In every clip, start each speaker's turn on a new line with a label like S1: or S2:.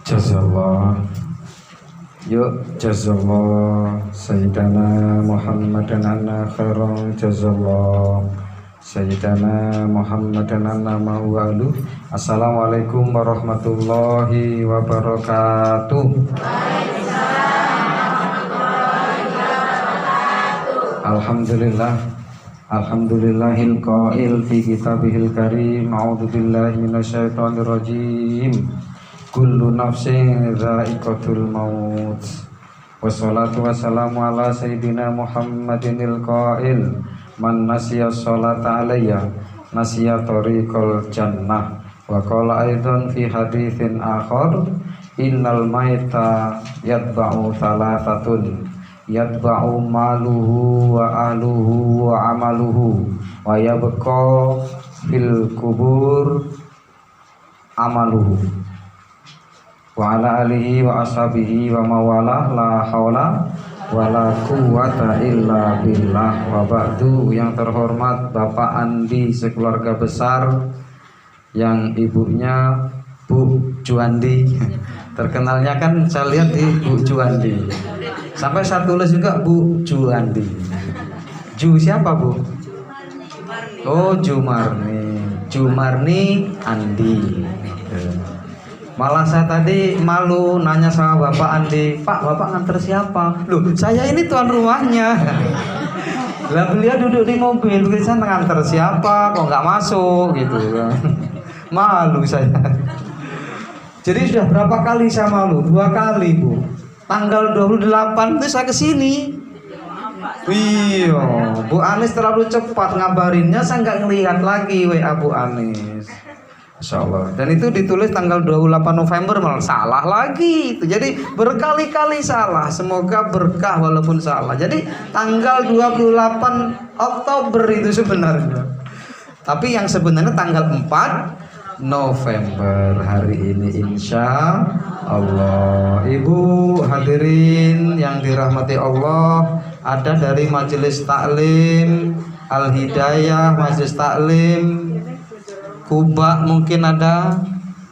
S1: Jazallah. Yuk jazallah Sayyidana Muhammadan anna khairan jazallah Sayyidana Muhammadan anna ma'walu. Assalamualaikum warahmatullahi wabarakatuh. Alhamdulillah. Alhamdulillahil qail fi kitabihil karim. A'udzu billahi minasyaitonir rajim. Kullu nafsin dha'iqatul maut. Wassalatu wassalamu ala sayyidina Muhammadinil qail. Man nasiya sholata alayya nasiya tariqal jannah. Wa qala aidan fi haditsin akhar, innal maita yatba'u thalathatun, yatba'u maluhu wa ahluhu wa amaluhu, wa yabqa fil kubur amaluhu. Wa ala alihi wa ashabihi wa mawalah, la haula wa la quwata illa billah. Wa ba'du. Yang terhormat Bapak Andi sekeluarga besar, yang ibunya Bu Juandi. Terkenalnya kan saya lihat di Bu Juandi. Sampai saya tulis juga Bu Juandi. Ju siapa Bu? Oh Jumarni. Jumarni Andi. Malah saya tadi malu nanya sama Bapak Andi, Pak, Bapak nganter siapa? Loh, saya ini tuan rumahnya. Lah beliau duduk di mobil, saya nganter siapa? Kok nggak masuk gitu kan? Malu saya. Jadi sudah berapa kali saya malu? 2 kali Bu. Tanggal 28 itu saya kesini. Iya, Bu Anis terlalu cepat ngabarinnya, saya nggak ngelihat lagi WA Bu Anis. Insyaallah. Dan itu ditulis tanggal 28 November malah salah lagi. Jadi berkali-kali salah. Semoga berkah walaupun salah. Jadi tanggal 28 Oktober itu sebenarnya. Tapi yang sebenarnya tanggal 4 November hari ini insya Allah. Ibu hadirin yang dirahmati Allah, ada dari Majelis Taklim Al Hidayah, Majelis Taklim Kuba mungkin ada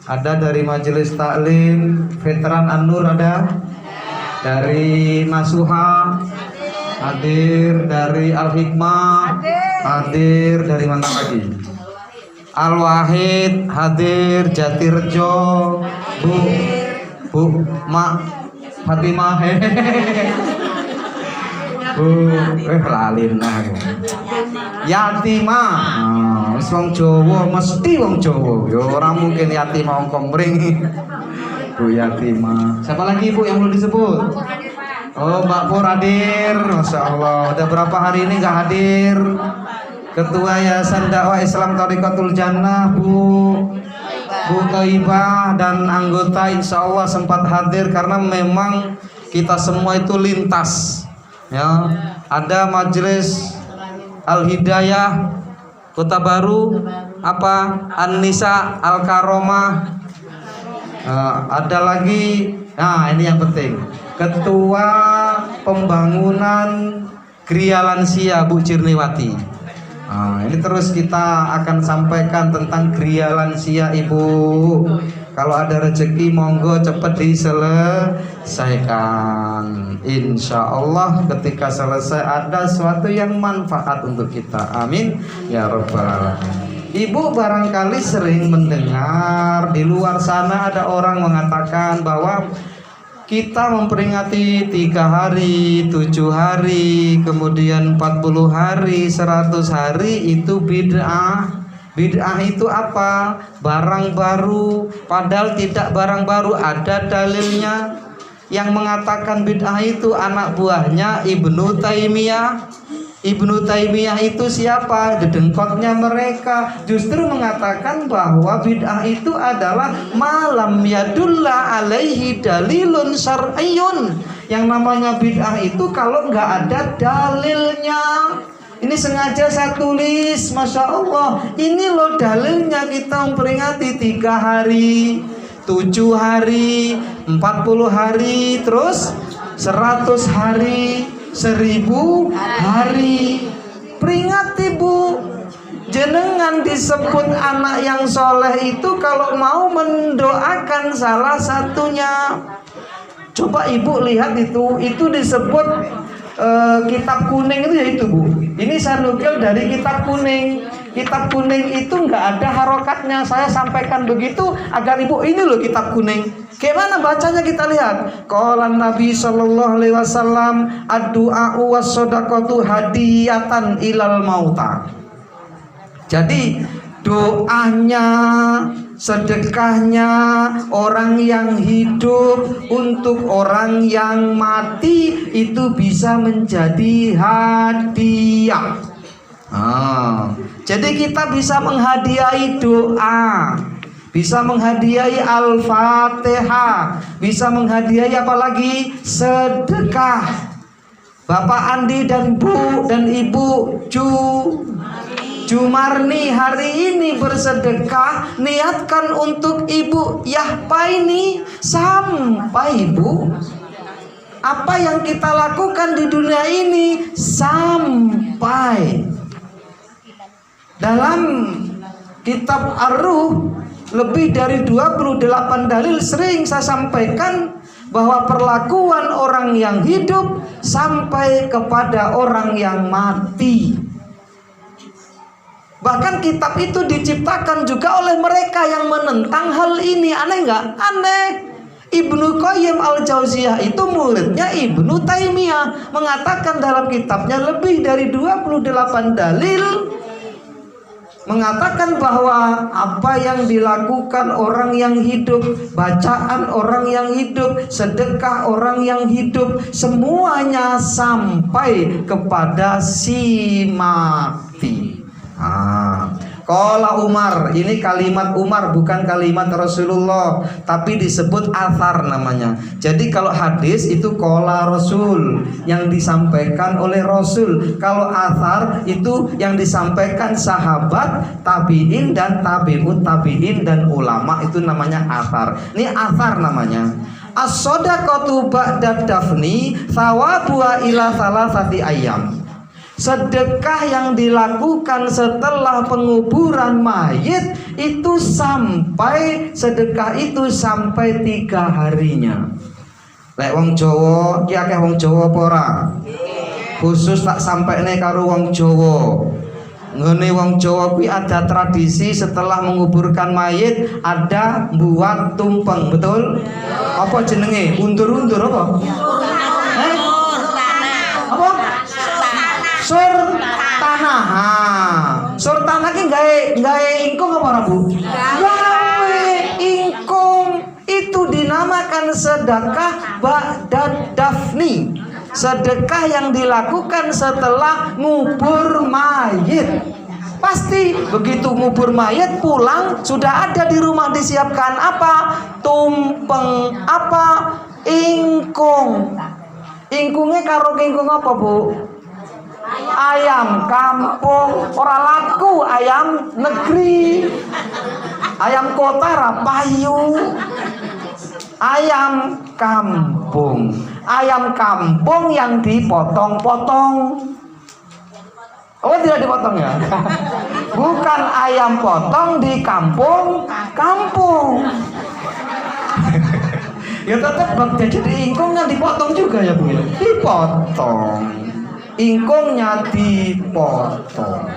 S1: dari Majelis Taklim Veteran An-Nur, ada dari Nasuha hadir, dari Al-Hikmah hadir, dari mana lagi? Al-Wahid hadir, Jatirjo, Bu Mak Fatimah lalin yatimah. Wong Jawa mesti wong Jawa. Ya ora mungkin yatimah wong Komring. Bu yatimah. Siapa lagi Bu yang belum disebut? Oh, Mbak Pur hadir. Masya Allah. Udah berapa hari ini nggak hadir? Ketua Yayasan Dakwah Islam Thariqatul Jannah Bu Thaibah dan anggota insya Allah sempat hadir karena memang kita semua itu lintas. Ya, ada Majelis Al Hidayah Kota Baru, apa An-Nisa Al Karomah, ada lagi. Nah ini yang penting, Ketua Pembangunan Gria Lansia Bu Cirniwati. Nah, ini terus kita akan sampaikan tentang Gria Lansia Ibu. Kalau ada rezeki monggo cepat diselesaikan. Insya Allah ketika selesai ada sesuatu yang manfaat untuk kita. Amin ya rabbal alamin. Ibu barangkali sering mendengar di luar sana ada orang mengatakan bahwa kita memperingati 3 hari, 7 hari, kemudian 40 hari, 100 hari itu bid'ah. Bid'ah itu apa? Barang baru. Padahal tidak barang baru, ada dalilnya. Yang mengatakan bid'ah itu anak buahnya Ibnu Taimiyah. Ibnu Taimiyah itu siapa? Dedengkotnya mereka. Justru mengatakan bahwa bid'ah itu adalah malam yadulla alaihi dalilun syar'iyyun. Yang namanya bid'ah itu kalau nggak ada dalilnya. Ini sengaja saya tulis, Masya Allah. Ini loh dalilnya kita memperingati 3 hari, 7 hari, 40 hari, terus 100 hari, 1000 hari. Peringati Bu. Jenengan disebut anak yang soleh itu kalau mau mendoakan salah satunya. Coba ibu lihat itu disebut kitab kuning itu ya itu bu. Ini saya nukil dari kitab kuning. Kitab kuning itu nggak ada harokatnya. Saya sampaikan begitu agar ibu ini loh kitab kuning. Gimana bacanya kita lihat. Qala Nabi sallallahu alaihi wasallam ad-du'a'u was-shadaqatu hadiyatan ilal mauta. Jadi doanya, sedekahnya orang yang hidup untuk orang yang mati itu bisa menjadi hadiah. Jadi kita bisa menghadiahi doa, bisa menghadiahi Al-Fatihah, bisa menghadiahi apalagi sedekah. Bapak Andi dan Bu dan Ibu Jumarni hari ini bersedekah, niatkan untuk Ibu Yahpaini sampai Bu. Apa yang kita lakukan di dunia ini sampai. Dalam kitab Ar-Ruh lebih dari 28 dalil sering saya sampaikan bahwa perlakuan orang yang hidup sampai kepada orang yang mati. Bahkan kitab itu diciptakan juga oleh mereka yang menentang hal ini. Aneh nggak? Aneh. Ibnu Qayyim al-Jauziyah itu muridnya Ibnu Taimiyah, mengatakan dalam kitabnya lebih dari 28 dalil mengatakan bahwa apa yang dilakukan orang yang hidup, bacaan orang yang hidup, sedekah orang yang hidup, semuanya sampai kepada si mati. Qala Umar, ini kalimat Umar bukan kalimat Rasulullah, tapi disebut athar namanya. Jadi kalau hadis itu qala Rasul, yang disampaikan oleh Rasul. Kalau athar itu yang disampaikan sahabat, tabi'in dan tabi'ut tabi'in dan ulama, itu namanya athar. Ini athar namanya. As-shadaqatu ba'da dafni thawabuha ila salasati ayyam. Sedekah yang dilakukan setelah penguburan mayit itu sampai sedekah itu sampai 3 harinya. Lek wong Jawa, ki akeh wong Jawa apa ora? Khusus tak sampai nih karo wong Jawa. Ngene wong Jawa kuwi ada tradisi setelah menguburkan mayit ada buat tumpeng, betul? Apa jenenge? Undur-undur apa? Apa? Sur tanah. Sur tanah ki gawe ingkung apa ora, Bu? Gawe ingkung. Itu dinamakan sedekah ba'da dafni. Sedekah yang dilakukan setelah ngubur mayit. Pasti begitu ngubur mayit pulang sudah ada di rumah disiapkan apa? Tumpeng, apa? Ingkung. Ingkungnya karo ingkung apa, Bu? Ayam kampung, ora laku ayam negeri. Ayam kota rapayu. Ayam kampung. Ayam kampung yang dipotong-potong. Oh, tidak dipotong ya? Bukan ayam potong di kampung. Ya tetap jadi ingkungnya dipotong juga ya, Bu. Dipotong. Ingkungnya dipotong.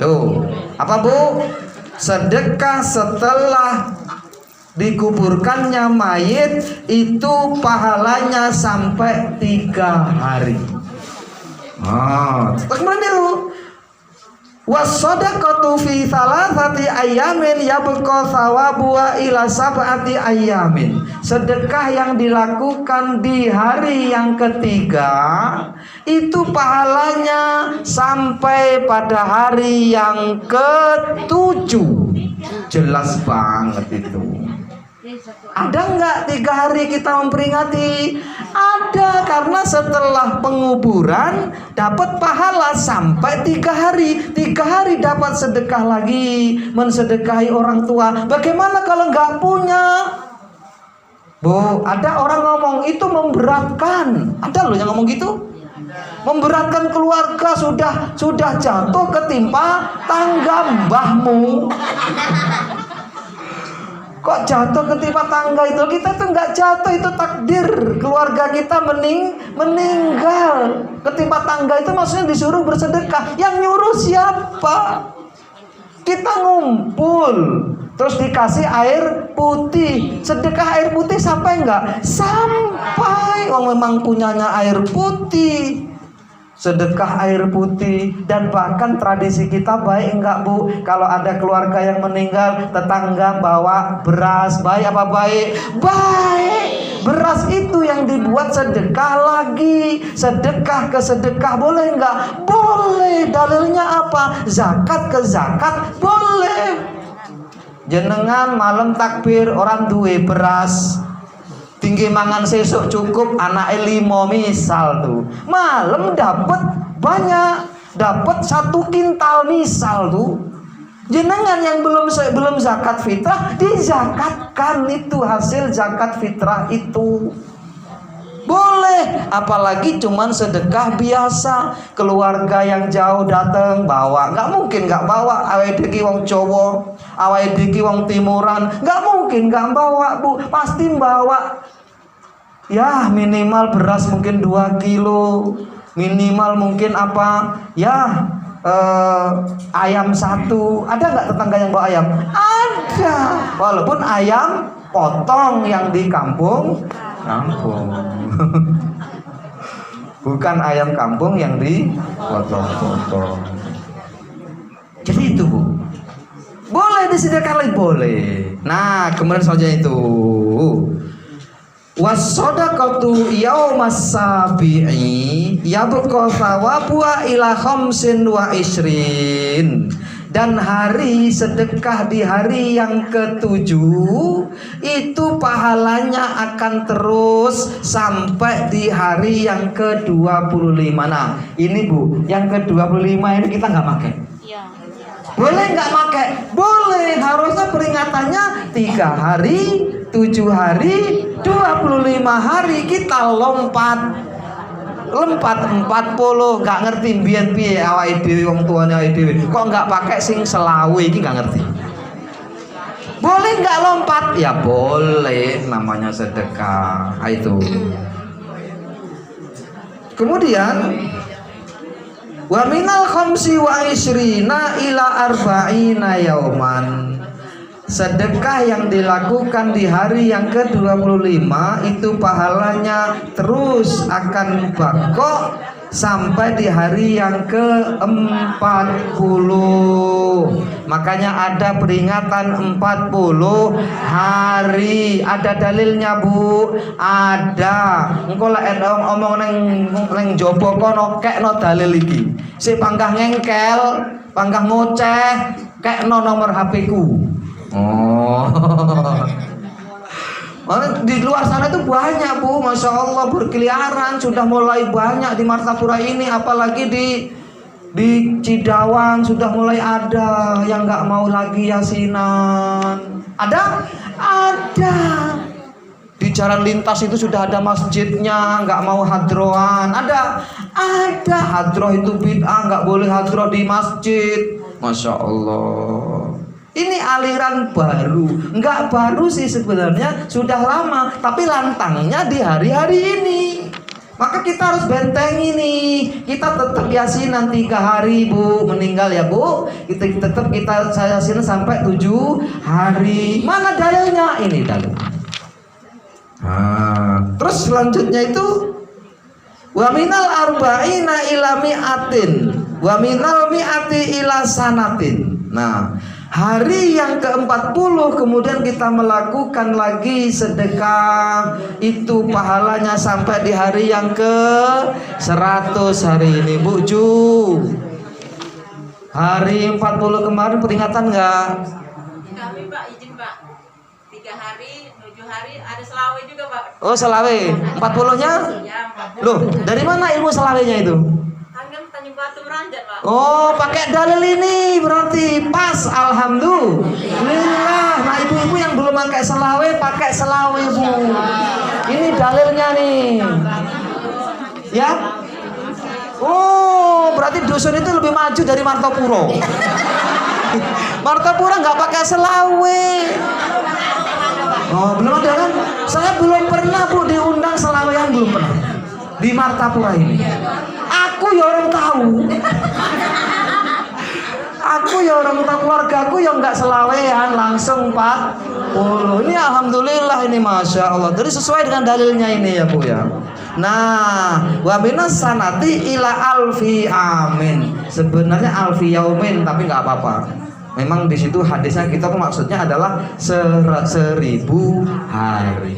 S1: Tuh, apa, Bu? Sedekah setelah dikuburkannya mayit itu pahalanya sampai 3 hari. Kemudian itu was-shadaqatu fi thalathati ayyamin yabqa thawabuha ila sab'ati ayyamin. Sedekah yang dilakukan di hari yang ketiga itu pahalanya sampai pada hari yang ke-7. Jelas banget itu. Ada nggak 3 hari kita memperingati? Ada, karena setelah penguburan dapat pahala sampai 3 hari. 3 hari dapat sedekah lagi, mensedekahi orang tua. Bagaimana kalau nggak punya? Bu, ada orang ngomong itu memberatkan. Ada loh yang ngomong gitu.
S2: Memberatkan keluarga, sudah jatuh ketimpa tangga mbahmu. Kok jatuh ketimpa tangga itu? Kita tuh nggak jatuh, itu takdir. Keluarga kita meninggal. Ketimpa tangga itu maksudnya disuruh bersedekah. Yang nyuruh siapa? Kita ngumpul, terus dikasih air putih. Sedekah air putih sampai nggak? Sampai. Wong memang punyanya air putih. Sedekah air putih. Dan bahkan tradisi kita baik enggak Bu? Kalau ada keluarga yang meninggal, tetangga bawa beras. Baik apa baik? Baik. Beras itu yang dibuat sedekah lagi. Sedekah ke sedekah boleh enggak? Boleh. Dalilnya apa? Zakat ke zakat boleh. Jenengan malam takbir, orang duwe beras, tinggi mangan sesuk cukup anak 5 misal tuh. Malam dapat banyak, dapat 1 kintal misal tuh. Jenengan yang belum zakat fitrah dizakatkan, itu hasil zakat fitrah itu. Boleh, apalagi cuman sedekah biasa. Keluarga yang jauh datang bawa, nggak mungkin nggak bawa. Awake dhewe wong Jawa, awake dhewe wong timuran, nggak mungkin nggak bawa Bu, pasti bawa. Ya minimal beras mungkin 2 kilo, minimal mungkin apa? Ya ayam 1. Ada nggak tetangga yang bawa ayam? Ada, walaupun ayam potong yang di kampung. Bukan ayam kampung yang dipotong-potong. Jadi itu Bu, boleh disediakan lagi, boleh. Nah kemudian selanjutnya itu was-shadaqatu yaumas sabi'i yabqa thawabuha ila 25. Dan hari sedekah di hari yang ke-7 itu pahalanya akan terus sampai di hari yang ke-25. Nah ini Bu, yang ke-25 ini kita nggak pakai. Boleh nggak pakai? Boleh. Harusnya peringatannya 3 hari, 7 hari, 25 hari. Kita lompat 40, nggak ngerti mbiyen piye awake dhewe wong tuane awake dhewe. Kok nggak pakai sing selawe iki nggak ngerti. Boleh nggak lompat? Ya boleh, namanya sedekah. Itu. Kemudian wa minal 25 ila 40 yauman. Sedekah yang dilakukan di hari yang ke-25 itu pahalanya terus akan bako sampai di hari yang ke-40. Makanya ada peringatan 40 hari. Ada dalilnya Bu? Ada. Engko lek omong neng jopo kono kekno dalil iki. Si panggah ngengkel, panggah ngoceh, kekno nomor HP ku. Oh, di luar sana itu banyak Bu, Masya Allah, berkeliaran, sudah mulai banyak di Martapura ini, apalagi di Cidawang sudah mulai ada yang nggak mau lagi yasinan. Ada. Di jalan lintas itu sudah ada masjidnya, nggak mau hadroan. Ada. Hadroh itu bid'ah, nggak boleh hadroh di masjid. Masya Allah. Ini aliran baru, nggak baru sih sebenarnya, sudah lama, tapi lantangnya di hari-hari ini. Maka kita harus bentengi nih. Kita tetap yasinan 3 hari Bu, meninggal ya Bu. Kita tetap yasinan sampai 7 hari. Mana dalilnya? Ini dalil. Terus selanjutnya itu wa minal arba'ina ila mi'atin wa minal mi'ati ila sanatin. Nah, hari yang ke-40 kemudian kita melakukan lagi sedekah, itu pahalanya sampai di hari yang ke-100 hari ini Bu Ju. Hari 40 kemarin peringatan enggak?
S3: Kami Pak, izin Pak, 3 hari, 7 hari, ada selawe juga Pak.
S2: Oh selawe, 40-nya?
S3: Ya, 40.
S2: Loh, dari mana ilmu selawenya itu?
S3: Tanjung Batu Meranjat Pak.
S2: Oh, pakai dalil ini berarti pas. Alhamdulillah. Nah, ibu-ibu yang belum pakai selawe Bu. Ini dalilnya nih. Ya. Oh, berarti dusun itu lebih maju dari Martopuro. Martopuro nggak pakai selawe. Oh, belum ada kan? Saya belum pernah Bu diundang selawean, belum pernah di Martapura ini. Aku ya orang tahu. Aku ya orang tahu, keluargaku yang nggak selawean langsung 40. Ini alhamdulillah, ini masya Allah. Jadi sesuai dengan dalilnya ini ya Bu ya. Nah, wa minas sanati ila alfi amin. Sebenarnya alfi yaumin, tapi nggak apa-apa. Memang di situ hadisnya kita tuh maksudnya adalah 1000 hari.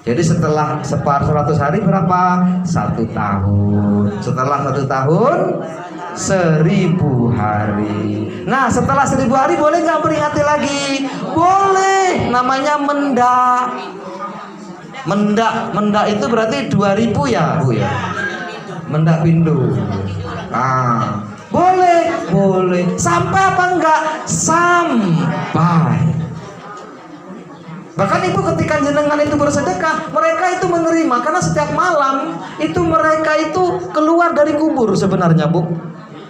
S2: Jadi setelah 100 hari berapa? 1 tahun. Setelah 1 tahun 1000 hari. Nah, setelah 1000 hari boleh nggak peringati lagi? Boleh. Namanya mendak. Mendak itu berarti 2000 ya Bu ya. Mendak pindu. Ah, boleh. Sampai apa enggak? Sampai. Bahkan Ibu ketika jenengan itu bersedekah, mereka itu menerima karena setiap malam itu mereka itu keluar dari kubur sebenarnya Bu.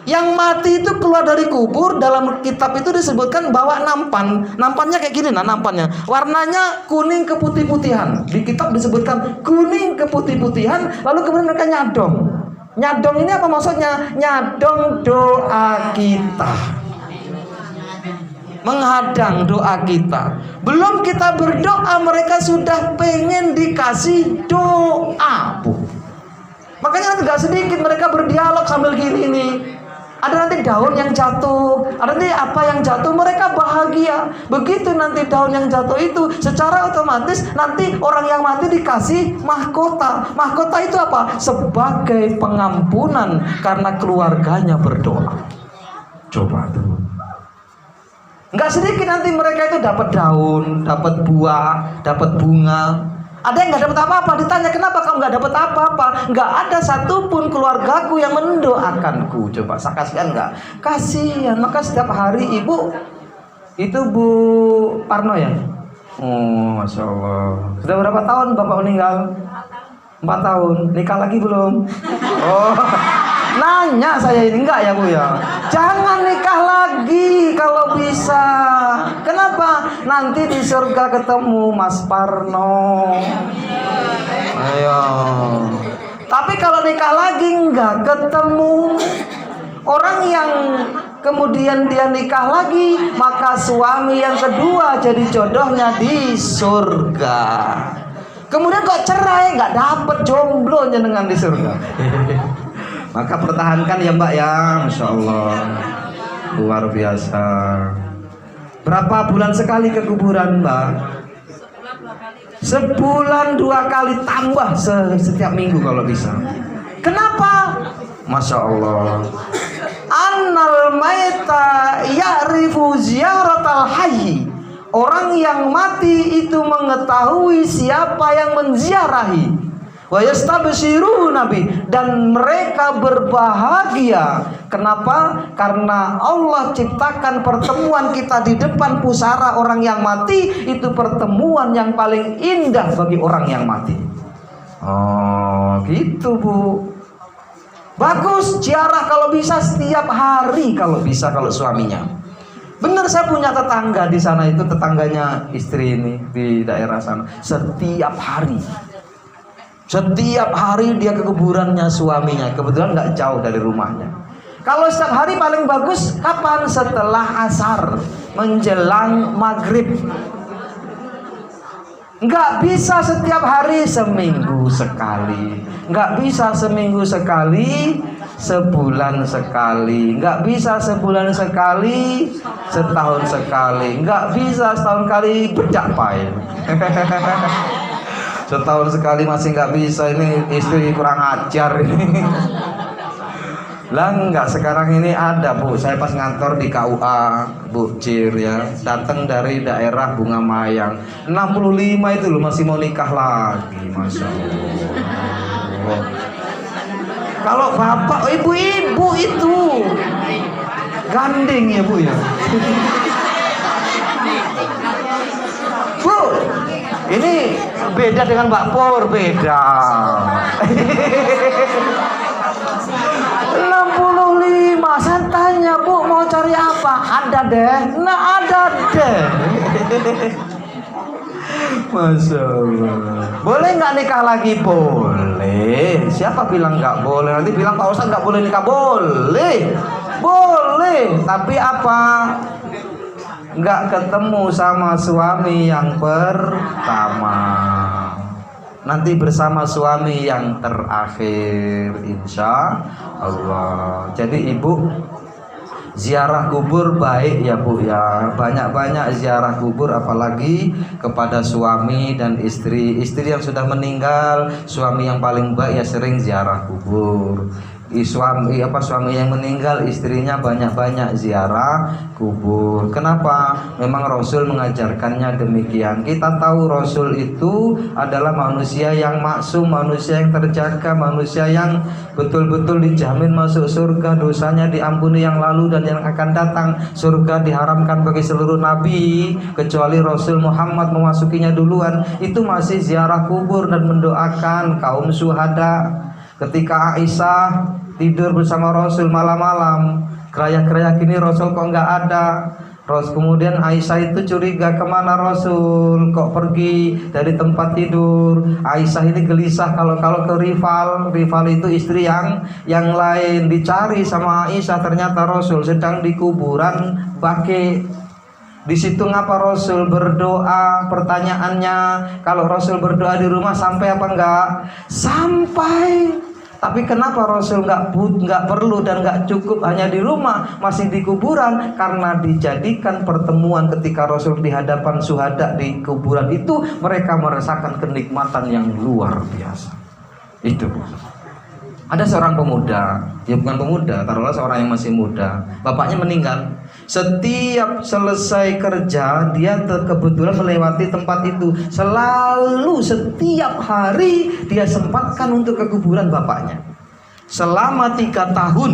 S2: Yang mati itu keluar dari kubur, dalam kitab itu disebutkan bawa nampan. Nampannya kayak gini, nah nampannya. Warnanya kuning keputih-putihan. Di kitab disebutkan kuning keputih-putihan, lalu kemudian mereka nyadong. Nyadong ini apa maksudnya? Nyadong doa kita. Menghadang doa kita. Belum kita berdoa, mereka sudah pengen dikasih doa, Bu. Makanya tidak sedikit mereka berdialog sambil gini nih. Ada nanti daun yang jatuh, ada nanti apa yang jatuh, mereka bahagia. Begitu nanti daun yang jatuh itu, secara otomatis nanti orang yang mati dikasih mahkota. Mahkota itu apa? Sebagai pengampunan karena keluarganya berdoa. Coba tuh. Nggak sedikit nanti mereka itu dapat daun, dapat buah, dapat bunga. Ada yang nggak dapat apa-apa. Ditanya kenapa kamu nggak dapat apa-apa? Nggak ada satupun keluargaku yang mendoakanku. Coba saya kasihan nggak? Kasihan. Maka setiap hari Ibu itu Bu Parno ya. Oh, masya Allah. Sudah berapa tahun Bapak meninggal? 4 tahun. Nikah lagi belum? Oh, nanya saya ini enggak ya Bu ya. Jangan nikah lagi kalau bisa. Kenapa? Nanti di surga ketemu Mas Parno. Ayo. Tapi kalau nikah lagi enggak ketemu. Orang yang kemudian dia nikah lagi, maka suami yang kedua jadi jodohnya di surga. Kemudian kok cerai, nggak dapet jomblo dengan di surga. Maka pertahankan ya Mbak ya, masya Allah, luar biasa. Berapa bulan sekali ke kuburan Mbak? Sebulan 2 kali, tambah setiap minggu kalau bisa. Kenapa? Masya Allah. Annal maita ya'rifu ziyaratal hayyi. Orang yang mati itu mengetahui siapa yang menziarahi. Wa yastabshiru nabi, dan mereka berbahagia. Kenapa? Karena Allah ciptakan pertemuan kita di depan pusara orang yang mati. Itu pertemuan yang paling indah bagi orang yang mati. Oh gitu Bu. Bagus, ziarah kalau bisa setiap hari, kalau bisa, kalau suaminya. Benar, saya punya tetangga di sana, itu tetangganya istri ini di daerah sana. Setiap hari dia ke kuburannya suaminya. Kebetulan nggak jauh dari rumahnya. Kalau setiap hari paling bagus kapan? Setelah asar menjelang maghrib. Nggak bisa setiap hari, seminggu sekali. Nggak bisa seminggu sekali, sebulan sekali. Nggak bisa sebulan sekali, setahun sekali. Nggak bisa setahun kali, bedak pain. Setahun sekali masih nggak bisa, ini istri kurang ajar ini. Lah enggak, sekarang ini ada Bu, saya pas ngantor di KUA Bu Cir ya, datang dari daerah Bunga Mayang, 65 itu loh, masih mau nikah lagi, masya Allah. Kalau bapak ibu-ibu itu gandeng ya Bu ya. Bu, ini beda dengan Mbak Pur, beda. 65. Saya tanya, Bu, mau cari apa? Ada deh. Nah, ada deh. Masya Allah. Boleh nggak nikah lagi? Boleh. Siapa bilang nggak boleh? Nanti bilang Pak Ustadz nggak boleh nikah. Boleh. Boleh. Tapi apa? Nggak ketemu sama suami yang pertama. Nanti bersama suami yang terakhir, insya Allah. Jadi ibu, ziarah kubur baik ya Bu ya. Banyak-banyak ziarah kubur, apalagi kepada suami dan istri. Istri yang sudah meninggal, suami yang paling baik ya sering ziarah kubur. Suami yang meninggal, istrinya banyak-banyak ziarah kubur. Kenapa? Memang Rasul mengajarkannya demikian. Kita tahu Rasul itu adalah manusia yang maksum, manusia yang terjaga, manusia yang betul-betul dijamin masuk surga, dosanya diampuni yang lalu dan yang akan datang. Surga diharamkan bagi seluruh nabi, kecuali Rasul Muhammad memasukinya duluan. Itu masih ziarah kubur dan mendoakan kaum syuhada. Ketika Aisyah tidur bersama Rasul malam-malam, kerayak-kerayak ini Rasul kok nggak ada. Kemudian Aisyah itu curiga, kemana Rasul kok pergi dari tempat tidur. Aisyah ini gelisah kalau ke rival itu istri yang lain. Dicari sama Aisyah, ternyata Rasul sedang di kuburan Baqi. Di situ ngapa Rasul berdoa? Pertanyaannya, kalau Rasul berdoa di rumah sampai apa enggak? Sampai. Tapi kenapa Rasul nggak perlu dan nggak cukup hanya di rumah, masih di kuburan? Karena dijadikan pertemuan ketika Rasul di hadapan syuhada di kuburan itu, mereka merasakan kenikmatan yang luar biasa. Itu. Ada seorang pemuda, ya bukan pemuda, taruhlah seorang yang masih muda, bapaknya meninggal. Setiap selesai kerja, dia kebetulan melewati tempat itu. Selalu setiap hari dia sempatkan untuk ke kuburan bapaknya. Selama 3 tahun.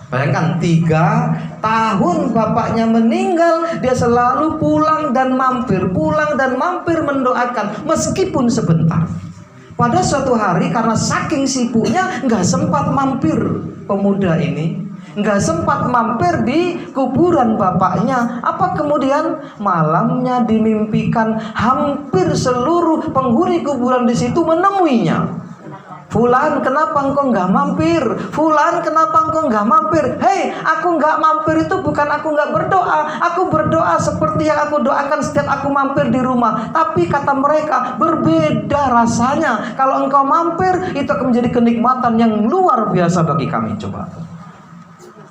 S2: Bayangkan 3 tahun bapaknya meninggal, dia selalu pulang dan mampir mendoakan meskipun sebentar. Pada suatu hari karena saking sibuknya nggak sempat mampir, pemuda ini nggak sempat mampir di kuburan bapaknya. Apa kemudian malamnya dimimpikan hampir seluruh penghuni kuburan di situ menemuinya. Fulan, kenapa engkau nggak mampir? Fulan, kenapa engkau nggak mampir? Hei, aku nggak mampir itu bukan aku nggak berdoa. Aku berdoa seperti yang aku doakan setiap aku mampir di rumah. Tapi kata mereka, berbeda rasanya. Kalau engkau mampir, itu akan menjadi kenikmatan yang luar biasa bagi kami. Coba.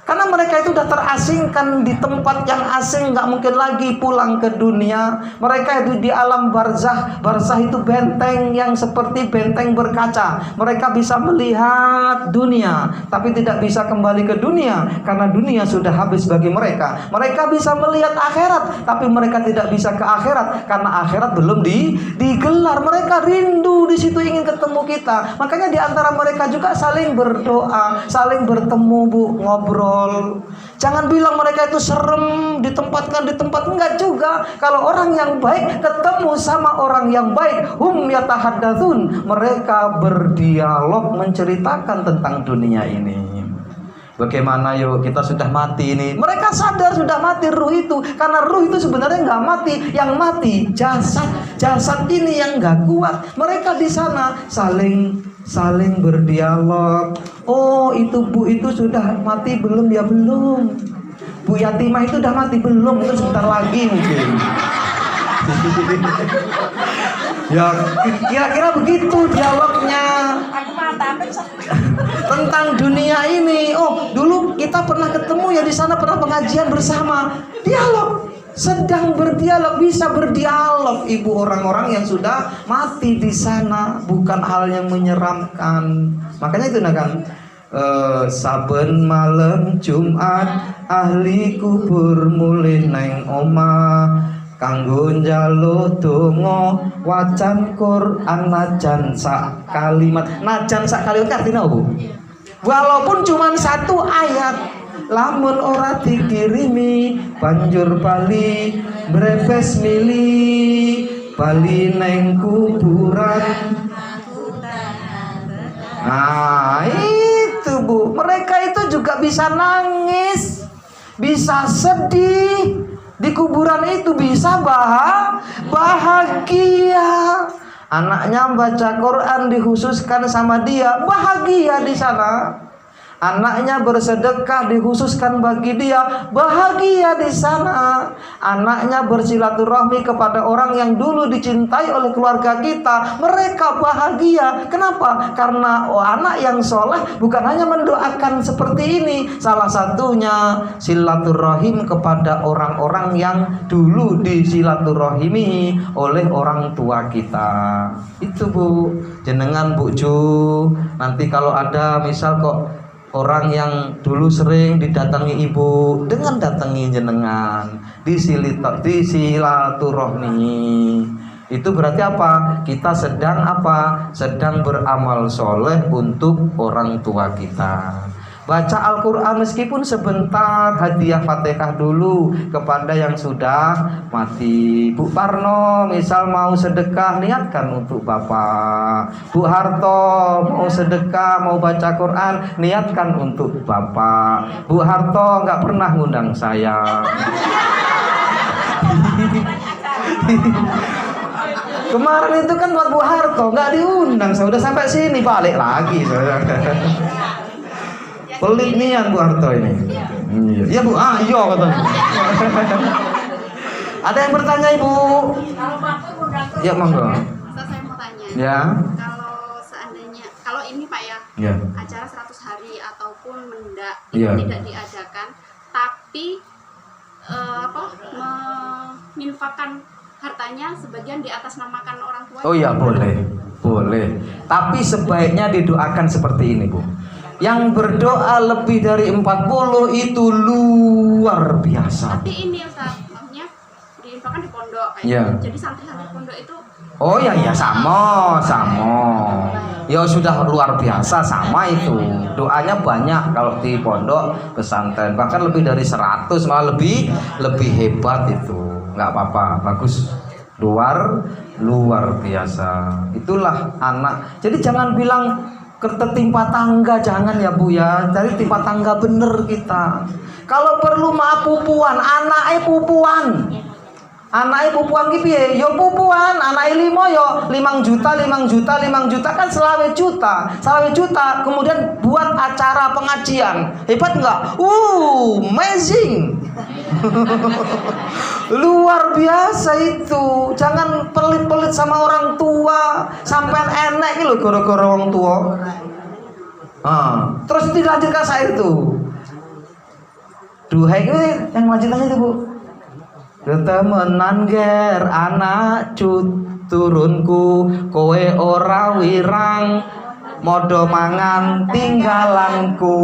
S2: Karena mereka itu sudah terasingkan di tempat yang asing, nggak mungkin lagi pulang ke dunia. Mereka itu di alam barzah. Barzah itu benteng yang seperti benteng berkaca. Mereka bisa melihat dunia, tapi tidak bisa kembali ke dunia karena dunia sudah habis bagi mereka. Mereka bisa melihat akhirat, tapi mereka tidak bisa ke akhirat karena akhirat belum digelar. Mereka rindu di situ, ingin ketemu kita. Makanya di antara mereka juga saling berdoa, saling bertemu, Bu, ngobrol. Jangan bilang mereka itu serem, ditempatkan di tempat, enggak juga. Kalau orang yang baik ketemu sama orang yang baik, hum yatahaddatsun, mereka berdialog menceritakan tentang dunia ini. Bagaimana yuk, kita sudah mati ini. Mereka sadar sudah mati ruh itu, karena ruh itu sebenarnya nggak mati, yang mati jasad ini yang nggak kuat. Mereka di sana saling berdialog. Oh, itu Bu itu sudah mati belum? Ya belum. Bu Yatimah itu udah mati belum? Itu sebentar lagi mungkin. Ya kira-kira begitu dialognya tentang dunia ini. Oh, dulu kita pernah ketemu ya di sana, pernah pengajian bersama. Dialog, sedang berdialog, bisa berdialog ibu orang-orang yang sudah mati di sana, bukan hal yang menyeramkan. Makanya itu kan saben malam Jumat ahli kubur mulih neng omah kanggo njaluk donga wacan Quran najan sak kalimat. Najan sak kalimat artinya apa? Walaupun cuma 1 ayat, lamun ora dikirimi banjur bali brepes mili bali neng kuburan. Nah itu Bu, juga bisa nangis, bisa sedih. Di kuburan itu bisa bahagia. Anaknya baca Quran dikhususkan sama dia, bahagia di sana. Anaknya bersedekah dikhususkan bagi dia, bahagia di sana. Anaknya bersilaturahmi kepada orang yang dulu dicintai oleh keluarga kita, mereka bahagia. Kenapa? Karena anak yang soleh bukan hanya mendoakan seperti ini, salah satunya silaturahim kepada orang-orang yang dulu disilaturahimi oleh orang tua kita. Itu Bu, jenengan Bu Ju, nanti kalau ada misal kok orang yang dulu sering didatangi ibu, dengan datangi jenengan, disilaturahmi. Itu berarti apa? Kita sedang apa? Sedang beramal soleh untuk orang tua kita. Baca Al-Quran meskipun sebentar, hadiah Fatihah dulu kepada yang sudah mati. Bu Parno misal mau sedekah, niatkan untuk Bapak. Bu Harto mau sedekah, mau baca Quran, niatkan untuk Bapak. Bu Harto nggak pernah ngundang saya. Kemarin itu kan buat Bu Harto, nggak diundang. Saya udah sampai sini, balik lagi saya. Pelit nian Bu Harto ini. Iya Bu, iya katanya. Ada yang bertanya Ibu?
S4: Kalau Bapak undang
S2: Ya monggo.
S4: saya mau tanya.
S2: Ya.
S4: Kalau seandainya, kalau ini Pak ya,
S2: Ya.
S4: acara 100 hari ataupun mendak
S2: Ya.
S4: tidak diadakan, tapi meminfakkan hartanya sebagian di atas namakan orang tua.
S2: Oh iya boleh, boleh. Tapi sebaiknya didoakan seperti ini Bu. Yang berdoa lebih dari 40 itu luar biasa.
S4: Tapi ini Ustaz, maksudnya diinfakkan di pondok kayak
S2: Ya.
S4: gitu. Jadi santri-santri pondok itu
S2: Oh ya sama. Ya sudah luar biasa sama itu. Doanya banyak kalau di pondok pesantren, bahkan lebih dari 100, malah lebih hebat itu. Nggak apa-apa, bagus. Luar biasa. Itulah anak. Jadi jangan bilang ketimpa tangga, jangan ya Bu ya. Jadi timpa tangga bener kita. Kalau perlu maaf pupuan, anaknya pupuan. Anaknya pupuan ki piye? Yo pupuan, anaknya 5 yo 5 juta kan 20 juta. Kemudian buat acara pengajian. Hebat enggak? Amazing. Luar biasa itu. Jangan pelit-pelit sama orang tua. Sampean enek iki lho gara-gara orang tua. Terus dilanjutkan saya itu. Duhai ini yang lanjutannya itu Bu. Temenan ger anak turunku, kowe ora wirang modo mangan tinggalanku.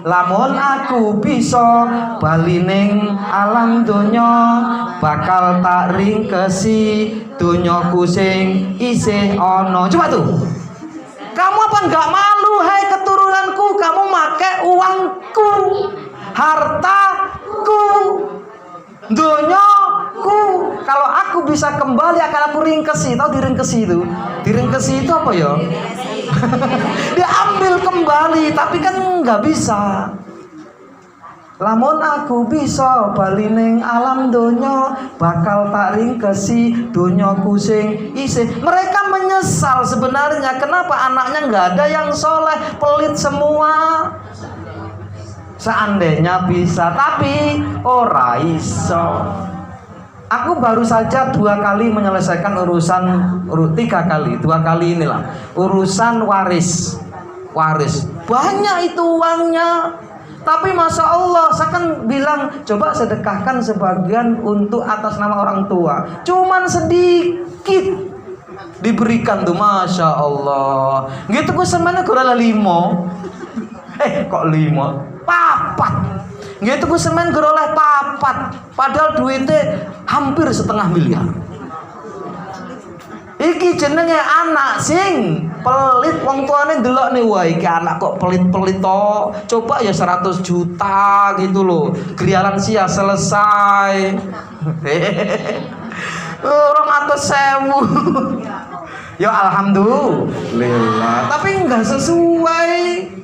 S2: Lamun aku bisa bali ning alam donya, bakal tak ringkesi donyaku sing isih ana. Coba tuh, kamu apa nggak malu hai keturunanku? Kamu make uangku, hartaku, donyaku. Kalau aku bisa kembali akan aku ringkesi. Tahu diringkesi itu? Diringkesi itu apa ya? Diambil kembali, tapi kan nggak bisa. Lamun aku bisa bali ning alam donya, bakal tak ringkesi donyaku sing isih. Mereka menyesal sebenarnya. Kenapa anaknya nggak ada yang soleh, pelit semua. Seandainya bisa, tapi ora iso. Aku baru saja 2 kali menyelesaikan urusan 3 kali, 2 kali inilah urusan waris. Banyak itu uangnya. Tapi masya Allah, saya kan bilang coba sedekahkan sebagian untuk atas nama orang tua. Cuman sedikit diberikan tuh, masya Allah. Gitu gue semuanya kurang 5. Kok 5? 4. Gitu gue semen geroleh 4. Padahal duitnya hampir 500 miliar. Iki jenenge anak sing pelit, wong tuane ndelok nih, wah iki anak kok pelit-pelit toh. Coba ya 100 juta gitu loh. Grialan sia selesai. 200.000. Ya alhamdulillah. Tapi enggak sesuai.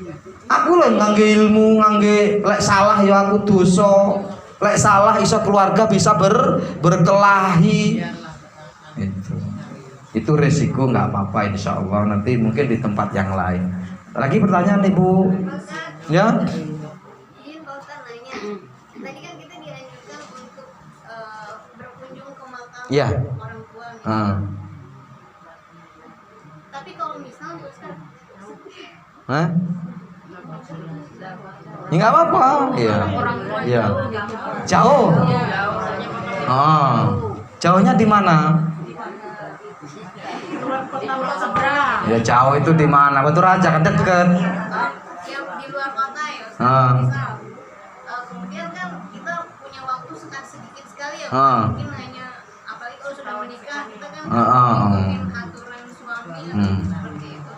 S2: Aku lho ngangge ilmu, ngangge lek salah ya aku dosa. Lek salah iso keluarga bisa berkelahi. Itu resiko nggak apa-apa insya Allah, nanti mungkin di tempat yang lain. Lagi pertanyaan Ibu? Ya?
S5: Izin Pak Ustaz nanya. Tadi kan kita dianjurkan untuk berkunjung ke makam
S2: Ya.
S5: orang tua. Nih. Tapi kalau misalnya Pak Ustaz
S2: Hah? Ya nggak apa-apa. Iya. Iya. Jauh. Jauhnya di mana? Ya jauh itu di mana? Batu Raja kan deket.
S5: yang di luar kota ya Ustaz. Misal, kemudian kan kita punya waktu sedikit sekali ya. Mungkin hanya apalagi kalau sudah menikah kita kan mungkin aturan suami seperti itu.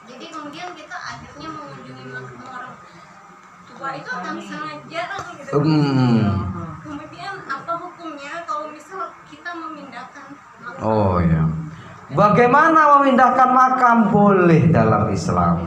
S5: Jadi kemudian kita akhirnya mengunjungi makam orang tua itu akan sangat jarang gitu. Kemudian apa hukumnya kalau misal kita memindahkan makam?
S2: Oh ya. Bagaimana memindahkan makam? Boleh dalam Islam.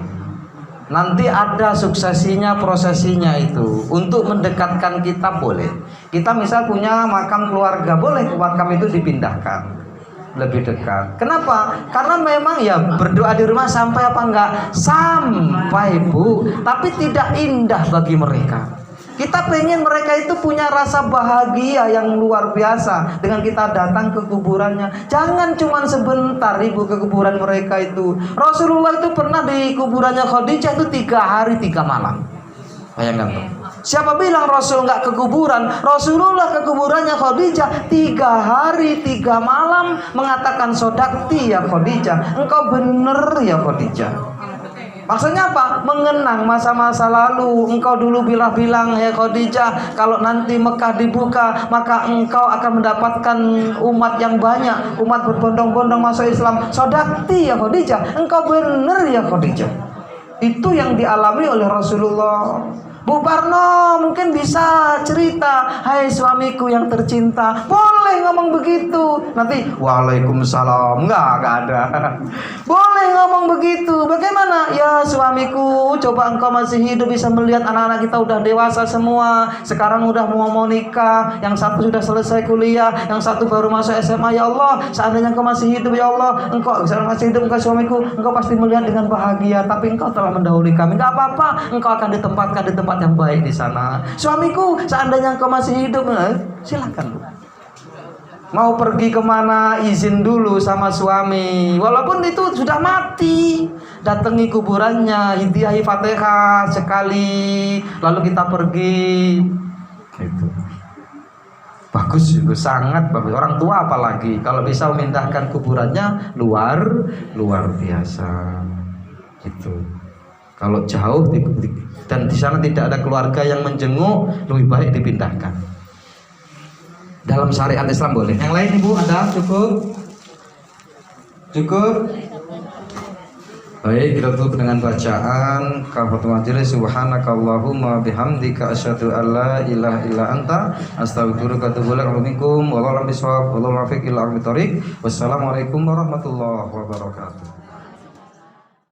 S2: Nanti ada suksesinya, prosesinya itu. Untuk mendekatkan kita boleh. Kita misal punya makam keluarga, boleh makam itu dipindahkan lebih dekat. Kenapa? Karena memang ya berdoa di rumah sampai apa enggak? Sampai, Bu. Tapi tidak indah bagi mereka. Kita pengen mereka itu punya rasa bahagia yang luar biasa dengan kita datang ke kuburannya. Jangan cuma sebentar Ibu ke kuburan mereka itu. Rasulullah itu pernah di kuburannya Khadijah itu 3 hari 3 malam. Bayangkan tuh. Siapa bilang Rasul nggak ke kuburan? Rasulullah ke kuburannya Khadijah 3 hari 3 malam mengatakan sodakti ya Khadijah. Engkau bener ya Khadijah. Maksudnya apa? Mengenang masa-masa lalu. Engkau dulu bilang ya Khadijah, kalau nanti Mekah dibuka, maka engkau akan mendapatkan umat yang banyak, umat berbondong-bondong masuk Islam. Sodakti ya Khadijah, engkau benar ya Khadijah. Itu yang dialami oleh Rasulullah. Bu Parno mungkin bisa cerita, hai suamiku yang tercinta, boleh ngomong begitu. Nanti waalaikumsalam, enggak ada. Boleh ngomong begitu. Bagaimana? Ya suamiku, coba engkau masih hidup bisa melihat anak-anak kita udah dewasa semua. Sekarang udah mau nikah, yang satu sudah selesai kuliah, yang satu baru masuk SMA. Ya Allah, seandainya engkau masih hidup ya Allah, engkau masih hidup engkau suamiku, engkau pasti melihat dengan bahagia. Tapi engkau telah mendahului kami. Enggak apa-apa, engkau akan ditempatkan di tempat yang baik di sana. Suamiku, seandainya engkau masih hidup, silakan. Mau pergi kemana izin dulu sama suami, walaupun itu sudah mati. Datangi kuburannya, hadiahi Fatihah sekali, lalu kita pergi. Itu bagus, itu sangat bagus. Orang tua apalagi kalau bisa memindahkan kuburannya luar biasa. Gitu. Kalau jauh dan di sana tidak ada keluarga yang menjenguk, lebih baik dipindahkan. Dalam syariat Islam boleh. Yang lain Ibu ada? Cukup? Baik, kita tutup dengan bacaan kafaratul majelis. Subhanakallahumma bihamdika asyhadu an la ilaha illa anta astaghfiruka wa atubu ilaik. Wallahu a'lam bishawab. Wallahu muwaffiq ila aqwamit thoriq. Wassalamualaikum warahmatullahi wabarakatuh.